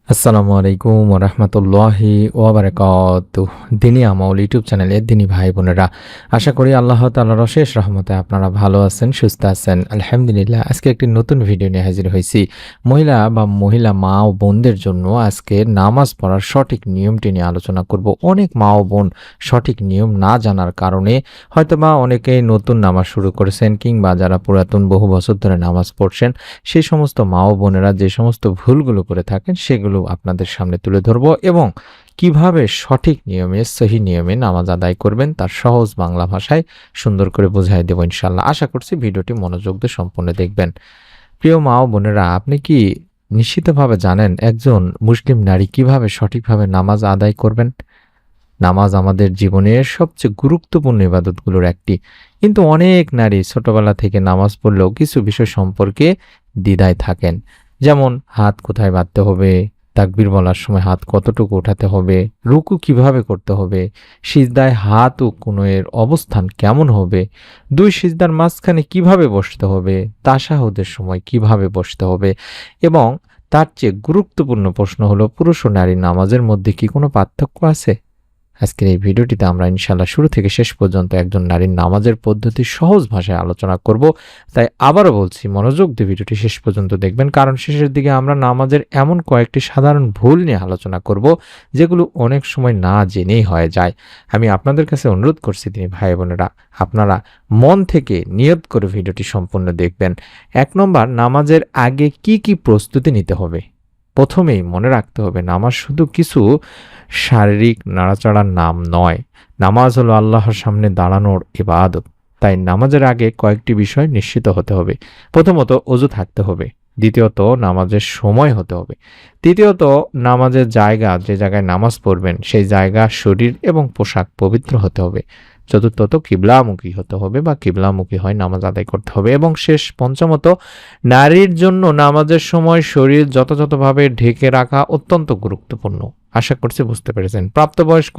আসসালামু আলাইকুম ওরহমতুল্লাহি ওবরাকাতুহ। দিনী আমল ইউটিউব চ্যানেলের দিনী ভাই বোনেরা, আশা করি আল্লাহ তাআলার অশেষ রহমতে আপনারা ভালো আছেন, সুস্থ আছেন। আলহামদুলিল্লাহ। আজকে একটি নতুন ভিডিও নিয়ে হাজির হয়েছি। মহিলা মা ও বোনদের জন্য আজকে নামাজ পড়ার সঠিক নিয়মটি নিয়ে আলোচনা করব। অনেক মা ও বোন সঠিক নিয়ম না জানার কারণে হয়তোবা অনেকেই নতুন নামাজ শুরু করেছেন, কিংবা যারা পুরাতন বহু বছর ধরে নামাজ পড়ছেন সেই সমস্ত মা ও বোনেরা যে সমস্ত ভুলগুলো করে থাকেন সেগুলো আপনাদের সামনে তুলে ধরব, এবং কিভাবে সঠিক নিয়মে সহি নিয়মে নামাজ আদায় করবেন তার সহজ বাংলা ভাষায় সুন্দর করে বোঝাই দেব ইনশাল্লাহ। আশা করছি ভিডিওটি মনোযোগ দিয়ে সম্পূর্ণ দেখবেন। প্রিয় মা ও বোনেরা, আপনি কি নিশ্চিতভাবে জানেন একজন মুসলিম নারী কিভাবে সঠিকভাবে নামাজ আদায় করবেন? নামাজ আমাদের জীবনের সবচেয়ে গুরুত্বপূর্ণ ইবাদতগুলোর একটি, কিন্তু অনেক নারী ছোটবেলা থেকে নামাজ পড়লেও কিছু বিষয় সম্পর্কে দ্বিধায় থাকেন। যেমন হাত কোথায় বাঁধতে হবে, তাকবীর বলার সময় হাত কতটুকু ওঠাতে হবে, রুকু কিভাবে করতে হবে, সিজদায় হাত ও কনুইয়ের অবস্থান কেমন হবে, দুই সিজদার মাঝখানে কিভাবে বসতে হবে, তাশাহুদের সময় কিভাবে বসতে হবে, এবং তার চেয়ে গুরুত্বপূর্ণ প্রশ্ন হলো পুরুষ ও নারী নামাজের মধ্যে কি কোনো পার্থক্য আছে? আজকের এই ভিডিওটিতে আমরা ইনশাআল্লাহ শুরু থেকে শেষ পর্যন্ত একজন নারীর নামাজের পদ্ধতি সহজ ভাষায় আলোচনা করব। তাই আবারও বলছি, মনোযোগ দিয়ে ভিডিওটি শেষ পর্যন্ত দেখবেন, কারণ শেষের দিকে আমরা নামাজের এমন কয়েকটি সাধারণ ভুল নিয়ে আলোচনা করব যেগুলো অনেক সময় না জেনেই হয়ে যায়। আমি আপনাদের কাছে অনুরোধ করছি তিনি ভাই বোনেরা, আপনারা মন থেকে নিয়ত করে ভিডিওটি সম্পূর্ণ দেখবেন। 1 নম্বর, নামাজের আগে কি কি প্রস্তুতি নিতে হবে। প্রথমেই মনে রাখতে হবে নামাজ শুধু কিছু শারীরিক নাড়াচাড়ার নাম নয়, নামাজ হলো আল্লাহর সামনে দাঁড়ানোর ইবাদত। তাই নামাজের আগে কয়েকটি বিষয় নিশ্চিত হতে হবে। প্রথমত, অজু থাকতে হবে। দ্বিতীয়ত, নামাজের সময় হতে হবে। তৃতীয়ত, নামাজের জায়গা, যে জায়গায় নামাজ পড়বেন সেই জায়গা, শরীর এবং পোশাক পবিত্র হতে হবে। চতুর্থত, কিবলামুখী হতে হবে বা কিবলামুখী হয় নামাজ আদায় করতে হবে। এবং পঞ্চমত, নারীর জন্য নামাজের সময় শরীর যথাযথভাবে ঢেকে রাখা অত্যন্ত গুরুত্বপূর্ণ। আশা করছি বুঝতে পেরেছেন। প্রাপ্তবয়স্ক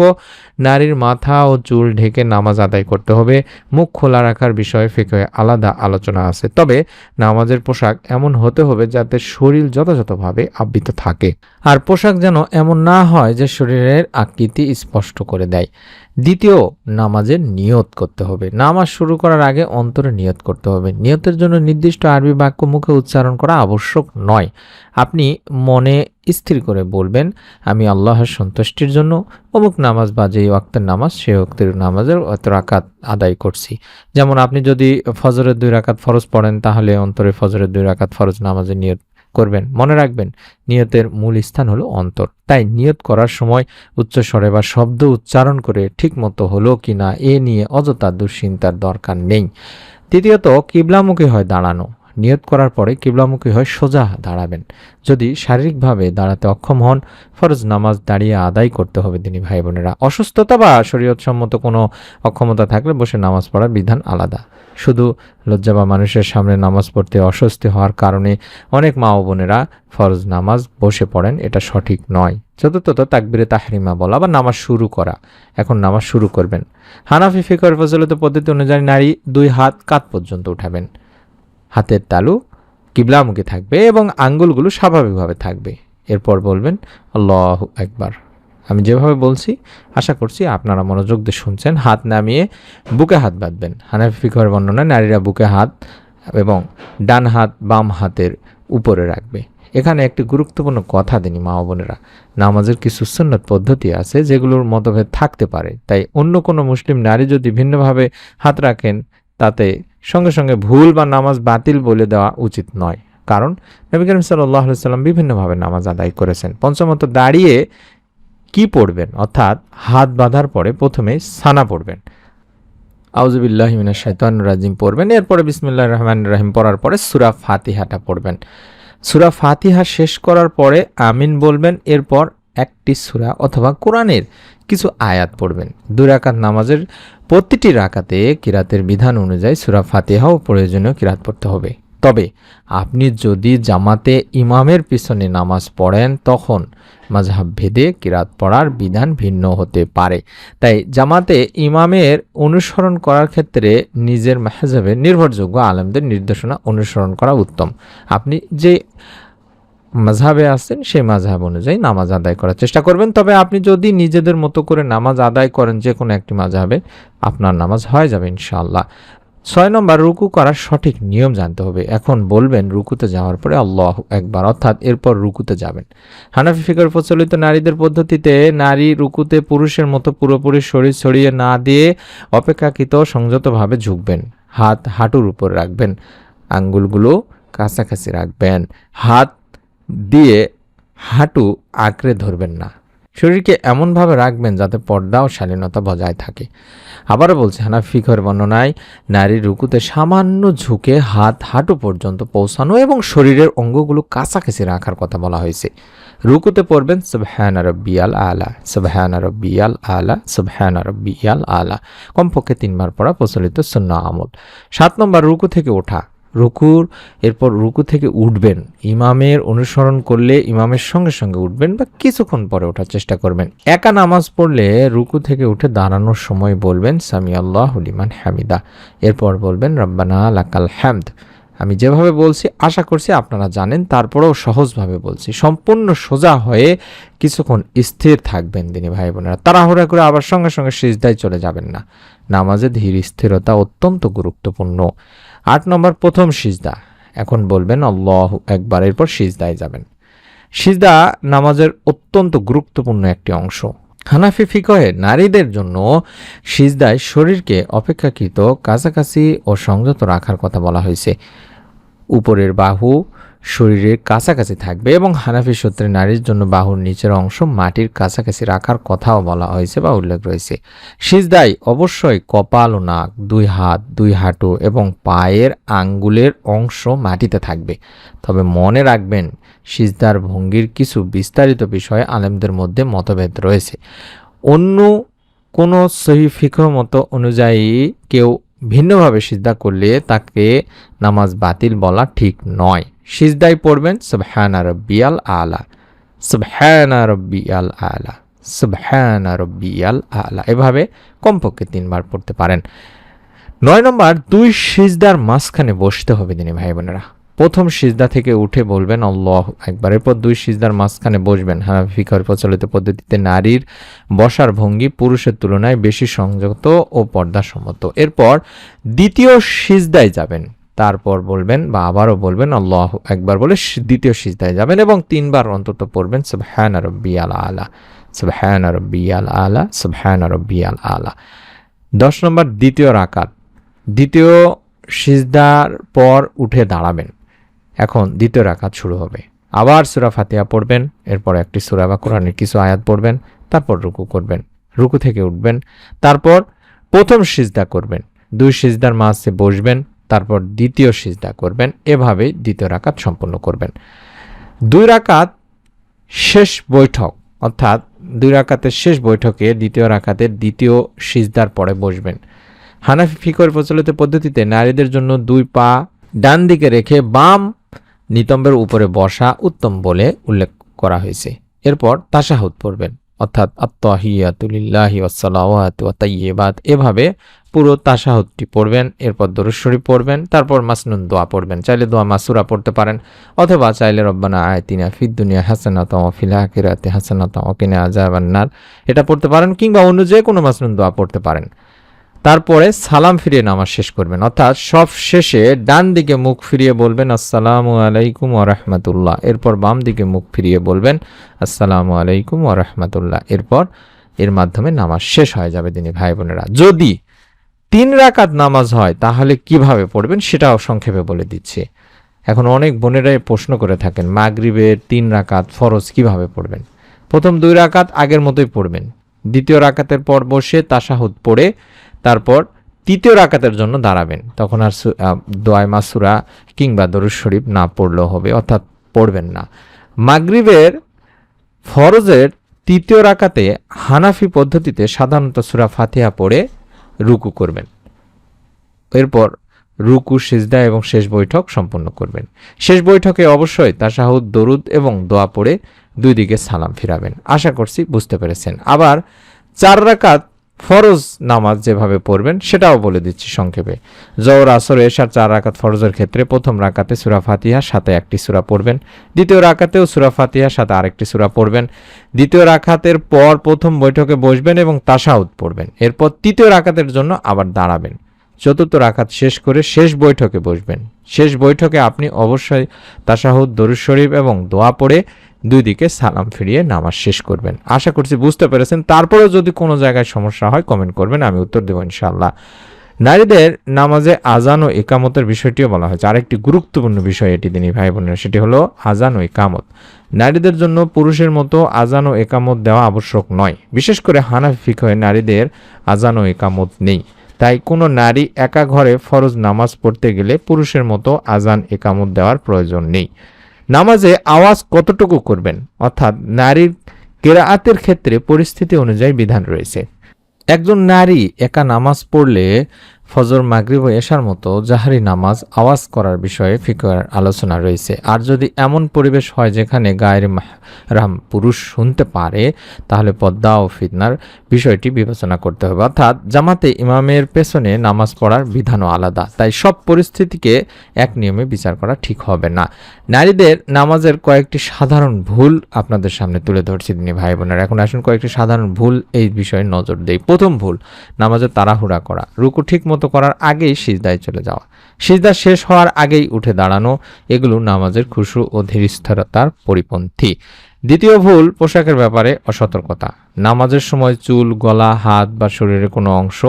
নারীর মাথা ও চুল ঢেকে নামাজ আদায় করতে হবে। মুখ খোলা রাখার বিষয়ে ফিকহে আলাদা আলোচনা আছে, তবে নামাজের পোশাক এমন হতে হবে যাতে শরীর যথাযথভাবে আবৃত থাকে, আর পোশাক যেন এমন না হয় যে শরীরের আকৃতি স্পষ্ট করে দেয়। দ্বিতীয়, নামাজের নিয়ত করতে হবে। নামাজ শুরু করার আগে অন্তরে নিয়ত করতে হবে। নিয়তের জন্য নির্দিষ্ট আরবি বাক্য মুখে উচ্চারণ করা আবশ্যক নয়। আপনি মনে স্থির করে বলবেন, আমি আল্লাহর সন্তুষ্টির জন্য অমুক নামাজ বা যেই ওয়াক্তের নামাজ সেই ওয়াক্তের নামাজের এত রাকাত আদায় করছি। যেমন আপনি যদি ফজরের 2 রাকাত ফরজ পড়েন, তাহলে অন্তরে ফজরের 2 রাকাত ফরজ নামাজের নিয়ত করবেন। মনে রাখবেন, নিয়তের মূল স্থান হলো অন্তর। তাই নিয়ত করার সময় উচ্চস্বরে বা শব্দ উচ্চারণ করে ঠিকমতো হলো কিনা এ নিয়ে অযথা দুশ্চিন্তার দরকার নেই। তৃতীয়ত, কিবলামুখী হয় দাঁড়ানো। নিয়ত করার পরে কিবলামুখী হয় সোজা দাঁড়াবেন। যদি শারীরিকভাবে দাঁড়াতে অক্ষম হন, ফরজ নামাজ দাঁড়িয়ে আদায় করতে হবে তিনি ভাই বোনেরা। অসুস্থতা বা শরীয়তসম্মত কোনো অক্ষমতা থাকলে বসে নামাজ পড়ার বিধান আলাদা। শুধু লজ্জা বা মানুষের সামনে নামাজ পড়তে অস্বস্তি হওয়ার কারণে অনেক মা ও বোনেরা ফরজ নামাজ বসে পড়েন, এটা সঠিক নয়। চতুর্থত, তাকবীরে তাহরিমা বলা বা নামাজ শুরু করা। এখন নামাজ শুরু করবেন। হানাফি ফিকহের প্রচলিত পদ্ধতি অনুযায়ী নারী 2 হাত কাঁধ পর্যন্ত উঠাবেন। হাতের তালু কিবলামুখী থাকবে এবং আঙ্গুলগুলো স্বাভাবিকভাবে থাকবে। এরপর বলবেন আল্লাহু আকবার। আমি যেভাবে বলছি আশা করছি আপনারা মনোযোগ দিয়ে শুনছেন। হাত নামিয়ে বুকে হাত বাঁধবেন। হানাফি ফিকহের বর্ণনায় নারীরা বুকে হাত এবং ডান হাত বাম হাতের উপরে রাখবে। এখানে একটি গুরুত্বপূর্ণ কথা দিনি মা ও বোনেরা, নামাজের কিছু সুন্নত পদ্ধতি আছে যেগুলোর মতভেদ থাকতে পারে। তাই অন্য কোনো মুসলিম নারী যদি ভিন্নভাবে হাত রাখেন, তাতে সঙ্গে সঙ্গে ভুল বা নামাজ বাতিল বলে দেওয়া উচিত নয়, কারণ নবী করিম সাল্লাল্লাহু আলাইহি সাল্লাম বিভিন্নভাবে নামাজ আদায় করেছেন। পঞ্চমত, দাঁড়িয়ে কি পড়বেন, অর্থাৎ হাত বাঁধার পরে প্রথমে সানা পড়বেন, আউযুবিল্লাহি মিনাশ শাইতানির রাজিম পড়বেন। এরপরে বিসমিল্লাহির রহমানির রহিম পড়ার পরে সূরা ফাতিহাটা পড়বেন। সূরা ফাতিহা শেষ করার পরে আমিন বলবেন। এরপর একটি সূরা অথবা কোরআনের কিছু আয়াত পড়বেন। 2 রাকাত নামাজের প্রতিটি রাকাতে কিরাতের বিধান অনুযায়ী সূরা ফাতিহাও প্রয়োজনীয় কিরাত পড়তে হবে। তবে আপনি যদি জামাতে ইমামের পিছনে নামাজ পড়েন, তখন মাযহাব ভেদে কিরাত পড়ার বিধান ভিন্ন হতে পারে। তাই জামাতে ইমামের অনুসরণ করার ক্ষেত্রে নিজের মাযহাবের নির্ভরযোগ্য আলেমদের নির্দেশনা অনুসরণ করা উত্তম। আপনি যে মাযহাবে আছেন সেই মাযহাব অনুযায়ী নামাজ আদায় করার চেষ্টা করবেন। তবে আপনি যদি নিজেদের মতো করে নামাজ আদায় করেন যে কোনো একটি মাযহাবে, আপনার নামাজ হয়ে যাবে ইনশাআল্লাহ। ৬ নম্বর, রুকু করার সঠিক নিয়ম জানতে হবে। এখন বলবেন রুকুতে যাওয়ার পরে আল্লাহু আকবার, অর্থাৎ এরপর রুকুতে যাবেন। হানাফি ফিকহের প্রচলিত নারীদের পদ্ধতিতে নারী রুকুতে পুরুষের মতো পুরোপুরি শরীর ছড়িয়ে না দিয়ে অপেক্ষাকৃত সংযতভাবে ঝুঁকবেন। হাত হাঁটুর উপর রাখবেন, আঙ্গুলগুলো কাছাকাছি রাখবেন, হাত দিয়ে হাঁটু আঁকড়ে ধরবেন না। শরীরকে এমনভাবে রাখবেন যাতে পর্দা ও শালীনতা বজায় থাকে। আবারও বলছে, হানাফি ফিকহের বর্ণনায় নারীর রুকুতে সামান্য ঝুঁকে হাত হাঁটু পর্যন্ত পৌঁছানো এবং শরীরের অঙ্গগুলো কাছাকাছি রাখার কথা বলা হয়েছে। রুকুতে পড়বেন সুবহানা রাব্বিয়াল আলা, সুবহানা রাব্বিয়াল আলা, সুবহানা রাব্বিয়াল আলা, কমপক্ষে 3 বার পড়া প্রচলিত সুন্নাহ আমল। 7 নম্বর, রুকু থেকে ওঠা। এরপর রুকু থেকে উঠবেন। ইমামের অনুসরণ করলে ইমামের সঙ্গে সঙ্গে উঠবেন বা কিছুক্ষণ পরে ওঠার চেষ্টা করবেন। একা নামাজ পড়লে রুকু থেকে উঠে দাঁড়ানোর সময় বলবেন সামি আল্লাহু লিমান হামিদা, এরপর বলবেন রব্বানা লাকাল হামদ। আমি যেভাবে বলছি আশা করছি আপনারা জানেন, তারপরেও সহজভাবে বলছি। সম্পূর্ণ সোজা হয়ে কিছুক্ষণ স্থির থাকবেন দিনী ভাই বোনেরা। তাড়াহুড়া করে আবার সঙ্গে সঙ্গে সিজদায় চলে যাবেন না। নামাজে ধীর স্থিরতা অত্যন্ত গুরুত্বপূর্ণ। 8 নম্বর, প্রথম সিজদা। এখন বলবেন আল্লাহু আকবার, এরপর সিজদায় যাবেন। সিজদা নামাজের অত্যন্ত গুরুত্বপূর্ণ একটি অংশ। হানাফি ফিকহে নারীদের জন্য সিজদায় শরীরকে অপেক্ষাকৃত কাছাকাছি ও সংযত রাখার কথা বলা হয়েছে। উপরের বাহু শরীরের কাছাকাছি থাকবে এবং হানাফি সূত্রে নারীর জন্য বাহুর নিচের অংশ মাটির কাছাকাছি রাখার কথাও বলা হয়েছে বা উল্লেখ রয়েছে। সিজদায় অবশ্যই কপাল ও নাক, 2 হাত, 2 হাঁটু এবং পায়ের আঙ্গুলের অংশ মাটিতে থাকবে। তবে মনে রাখবেন, সিজদার ভঙ্গির কিছু বিস্তারিত বিষয়ে আলেমদের মধ্যে মতভেদ রয়েছে। অন্য কোনো সহিহ ফিকহ মত অনুযায়ী কেউ ভিন্নভাবে সিজদা করলে তাকে নামাজ বাতিল বলা ঠিক নয়। সিজদায় পড়বেন সুবহানা রাব্বিয়াল আলা, সুবহানা রাব্বিয়াল আলা, সুবহানা রাব্বিয়াল আলা, এভাবে কমপক্ষে 3 বার পড়তে পারেন। 9 নম্বর, 2 সিজদার মাঝখানে বসতে হবে দিনী ভাই বোনেরা। প্রথম সিজদা থেকে উঠে বলবেন আল্লাহু আকবার, এরপর 2 সিজদার মাঝখানে বসবেন। হানাফি ফিকহের প্রচলিত পদ্ধতিতে নারীর বসার ভঙ্গি পুরুষের তুলনায় বেশি সংযত ও পর্দাসম্মত। এরপর দ্বিতীয় সিজদায় যাবেন, তারপর বলবেন বা আবারও বলবেন আল্লাহু আকবার বলে দ্বিতীয় সিজদায় যাবেন এবং 3 বার অন্তত পড়বেন সুবহানা রাব্বিয়াল আলা, সুবহানা রাব্বিয়াল আলা, সুবহানা রাব্বিয়াল আলা। 10 নম্বর, দ্বিতীয় রাকাত। দ্বিতীয় সিজদার পর উঠে দাঁড়াবেন। এখন দ্বিতীয় রাকাত শুরু হবে। আবার সূরা ফাতিহা পড়বেন, এরপর একটি সূরা বা কোরআনের কিছু আয়াত পড়বেন, তারপর রুকু করবেন, রুকু থেকে উঠবেন, তারপর প্রথম সিজদা করবেন, 2 সিজদার মাঝে বসবেন, তারপর দ্বিতীয় সিজদা করবেন। এভাবে দ্বিতীয় রাকাত সম্পন্ন করবেন। 2 রাকাত শেষ বৈঠক, অর্থাৎ 2 রাকাতের শেষ বৈঠকে দ্বিতীয় রাকাতের দ্বিতীয় সিজদার পরে বসবেন। হানাফি ফিকহের প্রচলিত পদ্ধতিতে নারীদের জন্য 2 পা ডান দিকে রেখে বাম নিতম্বের উপরে বসা উত্তম বলে উল্লেখ করা হয়েছে। এরপর তাশাহুদ পড়বেন, অর্থাৎ আত-তাহিয়াতু লিল্লাহি ওয়াস-সালাওয়াতু ওয়াত তাইয়্যিবাত, এভাবে পুরো তাশাহুদটি পড়বেন। এরপর দরুদ শরীফ পড়বেন, তারপর মাসনুন দোয়া পড়বেন। চাইলে দোয়া মাসুরা পড়তে পারেন, অথবা চাইলে রব্বানা আতিনা ফিদ দুনিয়া হাসানাতাও ওয়া ফিল আখিরাতি হাসানাতাও ওয়া কিনা আযাবান নার এটা পড়তে পারেন, কিংবা অন্য যে কোনো মাসনুন দোয়া পড়তে পারেন। তারপরে সালাম ফিরিয়ে নামাজ শেষ করবেন, অর্থাৎ সব শেষে ডান দিকে মুখ ফিরিয়ে বলবেন আসসালামু আলাইকুম ওয়া রাহমাতুল্লাহ, এরপর বাম দিকে মুখ ফিরিয়ে বলবেন আসসালামু আলাইকুম ওয়া রাহমাতুল্লাহ। এরপর এর মাধ্যমে নামাজ শেষ হয়ে যাবে দিনী ভাই বোনেরা। যদি 3 রাকাত নামাজ হয় তাহলে কিভাবে পড়বেন সেটাও সংক্ষেপে বলে দিচ্ছি। এখন অনেক বোনেরাই প্রশ্ন করে থাকেন মাগরিবের 3 রাকাত ফরজ কিভাবে পড়বেন। প্রথম 2 রাকাত আগের মতোই পড়বেন, দ্বিতীয় রাকাতের পর বসে তাশাহুদ পড়ে তারপর তৃতীয় রাকাতের জন্য দাঁড়াবেন। তখন আর দোয়া মাসুরা কিংবা দরুদ শরীফ না পড়লেও হবে, অর্থাৎ পড়বেন না। মাগরিবের ফরজের 3য় রাকাতে হানাফি পদ্ধতিতে সাধারণত সূরা ফাতিহা পড়ে রুকু করবেন, এরপর রুকু, সিজদা এবং শেষ বৈঠক সম্পন্ন করবেন। শেষ বৈঠকে অবশ্যই তাশাহুদ, দরুদ এবং দোয়া পড়ে 2 দিকে সালাম ফিরাবেন। আশা করছি বুঝতে পেরেছেন। আবার 4 রাকাত ফরজ নামাজ যেভাবে পড়বেন সেটাও বলে দিচ্ছি সংক্ষেপে। জোহর, আসর, এশার 4 রাকাত ফরজের ক্ষেত্রে প্রথম রাকাতে সূরা ফাতিহা সাথে একটি সূরা পড়বেন, দ্বিতীয় রাকাতেও সূরা ফাতিহা সাথে আরেকটি সূরা পড়বেন, দ্বিতীয় রাকাতের পর প্রথম বৈঠকে বসবেন এবং তাশাহুদ পড়বেন, এরপর তৃতীয় রাকাতের জন্য আবার দাঁড়াবেন, চতুর্থ রাকাত শেষ করে শেষ বৈঠকে বসবেন। শেষ বৈঠকে আপনি অবশ্যই তাশাহুদ, দরুদ শরীফ এবং দোয়া পড়ে দুই দিকে সালাম ফিরিয়ে নামাজ শেষ করবেন। আশা করছি বুঝতে পেরেছেন। তারপরেও যদি কোনো জায়গায় সমস্যা হয় কমেন্ট করবেন, আমি উত্তর দেবো ইনশাআল্লাহ। নারীদের নামাজে আজান ও একামতের বিষয়টিও বলা হয়েছে। আরেকটি গুরুত্বপূর্ণ বিষয় এটি দিনী ভাই বোনেরা, সেটি হলো আজান ও একামত। নারীদের জন্য পুরুষের মতো আজান ও একামত দেওয়া আবশ্যক নয়। বিশেষ করে হানাফি ফিকহে নারীদের আজান ও একামত নেই। তাই কোনো নারী একা ঘরে ফরজ নামাজ পড়তে গেলে পুরুষের মতো আজান একামত দেওয়ার প্রয়োজন নেই। নামাজে আওয়াজ কতটুকু করবেন, অর্থাৎ নারীর কেরাআতের ক্ষেত্রে পরিস্থিতি অনুযায়ী বিধান রয়েছে। একজন নারী একা নামাজ পড়লে ফজর, মাগরিব ও এশার মতো জাহরি নামাজ আওয়াজ করার বিষয়ে ফিকহের আলোচনা রয়েছে। আর যদি এমন পরিবেশ হয় যেখানে গায়ের মাহরাম পুরুষ শুনতে পারে, তাহলে পর্দা ও ফিতনার বিষয়টি বিবেচনা করতে হবে। অর্থাৎ জামাতে ইমামের পেছনে নামাজ পড়ার বিধানও আলাদা। তাই সব পরিস্থিতিকে এক নিয়মে বিচার করা ঠিক হবে না। নারীদের নামাজের কয়েকটি সাধারণ ভুল আপনাদের সামনে তুলে ধরছি তিনি ভাই বোনেরা। এখন আসুন কয়েকটি সাধারণ ভুল এই বিষয়ে নজর দেই। প্রথম ভুল, নামাজে তাড়াহুড়া করা। রুকু ঠিক মতো করার আগেই সিজদায় চলে যাওয়া, সিজদা শেষ হওয়ার আগেই উঠে দাঁড়ানো, এগুলো নামাজের খুশু ও ধীরস্থিরতার পরিপন্থী। দ্বিতীয় ভুল, পোশাকের ব্যাপারে অসতর্কতা। নামাজের সময় চুল, গলা, হাত বা শরীরের কোনো অংশ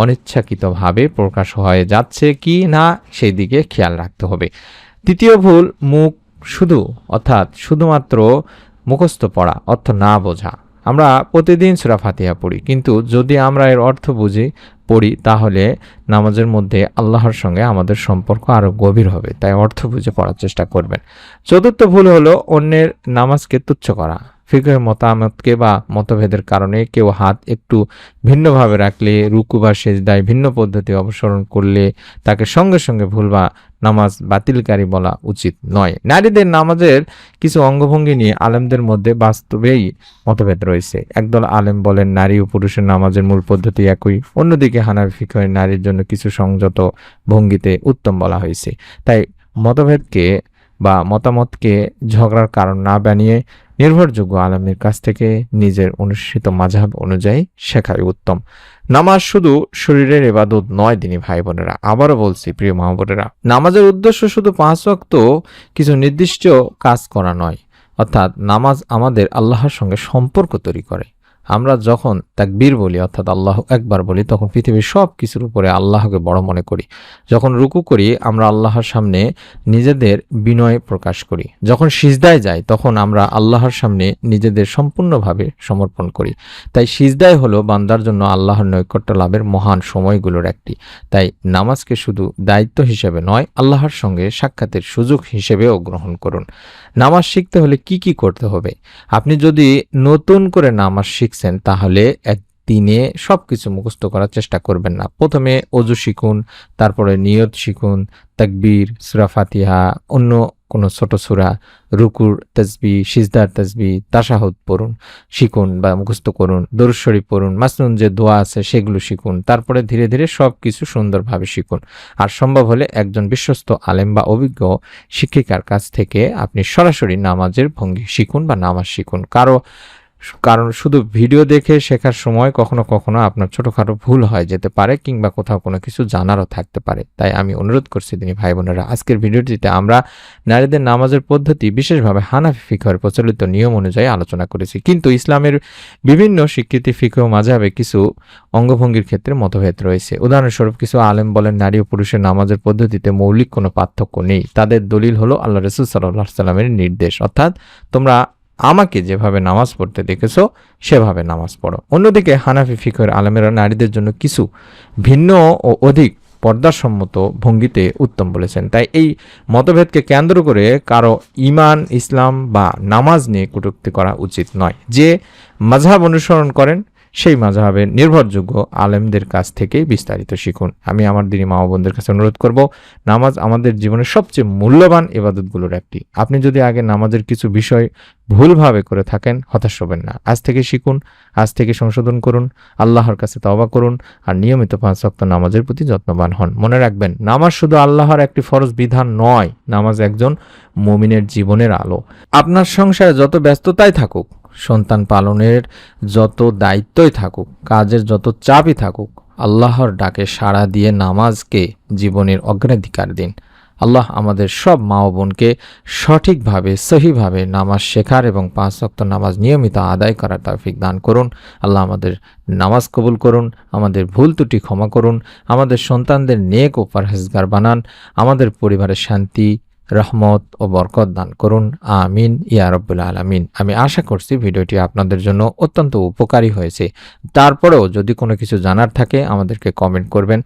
অনিচ্ছাকৃতভাবে প্রকাশ হয়ে যাচ্ছে কি না সেই দিকে খেয়াল রাখতে হবে। তৃতীয় ভুল, মুখ অর্থাৎ শুধুমাত্র মুখস্থ পড়া, অর্থ না বোঝা। আমরা প্রতিদিন সূরা ফাতিহা পড়ি, কিন্তু যদি আমরা এর অর্থ পড়ি তাহলে নামাজের মধ্যে আল্লাহর সঙ্গে আমাদের সম্পর্ক আরো গভীর হবে। তাই অর্থ বুঝে পড়ার চেষ্টা করবেন। চতুর্থ ভুল হলো অন্যের নামাজকে তুচ্ছ করা। ফিকহের মতামতকে বা মতভেদের কারণে কেউ হাত একটু ভিন্নভাবে রাখলে, রুকু বা সেজদায় ভিন্ন পদ্ধতি অনুসরণ করলে তাকে সঙ্গে সঙ্গে ভুল বা নামাজ বাতিলকারী বলা উচিত নয়। নারীদের নামাজের কিছু অঙ্গভঙ্গি নিয়ে আলেমদের মধ্যে বাস্তবেই মতভেদ রয়েছে। একদল আলেম বলেন নারী ও পুরুষের নামাজের মূল পদ্ধতি একই। অন্যদিকে হানাফি ফিকহে নারীর জন্য কিছু সংযত ভঙ্গিতে উত্তম বলা হয়েছে। তাই মতামতকে ঝগড়ার কারণ না বানিয়ে নির্ভরযোগ্য আলেমের কাছ থেকে নিজের অনুষ্ঠিত মাযহাব অনুযায়ী শেখাই উত্তম। নামাজ শুধু শরীরের ইবাদত নয় দিনী ভাই বোনেরা। আবারও বলছি প্রিয় মা বোনেরা, নামাজের উদ্দেশ্য শুধু 5 ওয়াক্ত কিছু নির্দিষ্ট কাজ করা নয়। অর্থাৎ নামাজ আমাদের আল্লাহর সঙ্গে সম্পর্ক তৈরি করে। আমরা যখন তাকবীর বলি, অর্থাৎ আল্লাহু আকবার বলি, তখন পৃথিবীর সব কিছুর উপরে আল্লাহকে বড় মনে করি। যখন রুকু করি আমরা আল্লাহর সামনে নিজেদের বিনয় প্রকাশ করি। যখন সিজদায় যাই তখন আমরা আল্লাহর সামনে নিজেদের সম্পূর্ণভাবে সমর্পণ করি। তাই সিজদায় হলো বান্দার জন্য আল্লাহর নৈকট্য লাভের মহান সময়গুলোর একটি। তাই নামাজকে শুধু দায়িত্ব হিসেবে নয়, আল্লাহর সঙ্গে সাক্ষাতের সুযোগ হিসেবেও গ্রহণ করুন। নামাজ শিখতে হলে কি করতে হবে? আপনি যদি নতুন করে নামাজ শিখছেন তাহলে একদিনে সবকিছু মুখস্থ করার চেষ্টা করবেন না। প্রথমে ওযু শিখুন, তারপরে নিয়ত শিখুন, তাকবীর, সূরা ফাতিহা, অন্য কোনো ছোট সূরা, রুকুর তাসবিহ, সিজদার তাসবিহ, তাশাহুদ শিখুন বা মুখস্থ করুন, দরুদ শরীফ পড়ুন, মাসনুন যে দোয়া আছে সেগুলো শিখুন। তারপরে ধীরে ধীরে সবকিছু সুন্দরভাবে শিখুন। আর সম্ভব হলে একজন বিশ্বস্ত আলেম বা অভিজ্ঞ শিক্ষিকার কাছ থেকে আপনি সরাসরি নামাজের ভঙ্গি শিখুন বা নামাজ শিখুন। কারণ শুধু ভিডিও দেখে শেখার সময় কখনো কখনো আপনার ছোটখাটো ভুল হয়ে যেতে পারে, কিংবা কোথাও কোনো কিছু জানারও থাকতে পারে। তাই আমি অনুরোধ করছি দিনী ভাই বোনেরা, আজকের ভিডিওটিতে আমরা নারীদের নামাজের পদ্ধতি, বিশেষভাবে হানাফি ফিকহের প্রচলিত নিয়ম অনুযায়ী আলোচনা করেছি। কিন্তু ইসলামের বিভিন্ন স্বীকৃতি ফিকহ মাযহাবে কিছু অঙ্গভঙ্গির ক্ষেত্রে মতভেদ রয়েছে। উদাহরণস্বরূপ, কিছু আলেম বলেন নারী ও পুরুষের নামাজের পদ্ধতিতে মৌলিক কোনো পার্থক্য নেই। তাদের দলিল হলো আল্লাহ রাসূল সাল্লাল্লাহু আলাইহি ওয়াসাল্লামের নির্দেশ, অর্থাৎ তোমরা আমাকে যেভাবে নামাজ পড়তে দেখেছো সেভাবে নামাজ পড়ো। অন্যদিকে হানাফি ফিকহের আলেমেরা নারীদের জন্য কিছু ভিন্ন ও অধিক পর্দাসম্মত ভঙ্গিতে উত্তম বলেছেন। তাই এই মতভেদকে কেন্দ্র করে কারো ঈমান, ইসলাম বা নামাজ নিয়ে কটূক্তি করা উচিত নয়। যে মাযহাব অনুসরণ করেন সেই মাযহাবের নির্ভরযোগ্য আলেমদের কাছ থেকেই বিস্তারিত শিখুন। আমি আমার দিনী মা ও বোনদের কাছে অনুরোধ করব, নামাজ আমাদের জীবনের সবচেয়ে মূল্যবান ইবাদতগুলোর একটি। আপনি যদি আগে নামাজের কিছু বিষয় ভুলভাবে করে থাকেন, হতাশ হবেন না। আজ থেকে শিখুন, আজ থেকে সংশোধন করুন, আল্লাহর কাছে তওবা করুন, আর নিয়মিত 5 ওয়াক্ত নামাজের প্রতি যত্নবান হন। মনে রাখবেন, নামাজ শুধু আল্লাহর একটি ফরজ বিধান নয়, নামাজ একজন মুমিনের জীবনের আলো। আপনার সংসারে যত ব্যস্ততাই থাকুক, সন্তান পালনের যত দায়িত্বই থাকুক, কাজের যত চাপই থাকুক, আল্লাহর ডাকে সাড়া দিয়ে নামাজকে জীবনের অগ্রাধিকার দিন। আল্লাহ আমাদের সব মা ও বোনকে সঠিকভাবে সহিভাবে নামাজ শেখার এবং 5 ওয়াক্ত নামাজ নিয়মিত আদায় করার তৌফিক দান করুন। আল্লাহ আমাদের নামাজ কবুল করুন, আমাদের ভুল ত্রুটি ক্ষমা করুন, আমাদের সন্তানদের নেক ও পরহেজগার বানান, আমাদের পরিবারের শান্তি, রহমত ও বরকত দান করুন। আমিন ইয়া রাব্বুল আলামিন। আমি আশা করছি ভিডিওটি আপনাদের জন্য অত্যন্ত উপকারী হয়েছে। তারপরেও যদি কোনো কিছু জানার থাকে আমাদেরকে কমেন্ট করবেন।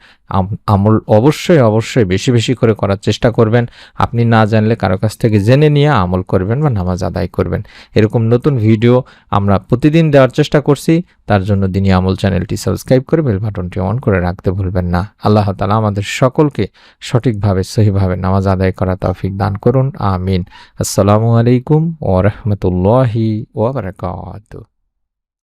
আমল অবশ্যই বেশি বেশি করে করার চেষ্টা করবেন। আপনি না জানলে কারো কাছ থেকে জেনে নিয়ে আমল করবেন বা নামাজ আদায় করবেন। এরকম নতুন ভিডিও আমরা প্রতিদিন দেওয়ার চেষ্টা করছি। তার জন্য দিনী আমল চ্যানেলটি সাবস্ক্রাইব করে বেল বাটনটি অন করে রাখতে ভুলবেন না। আল্লাহ তাআলা আমাদের সকলকে সঠিকভাবে সহিভাবে নামাজ আদায় করা তৌফিক দান করুন। আমিন। আসসালামু আলাইকুম ওয়া রাহমাতুল্লাহি ওয়া বারাকাতুহু।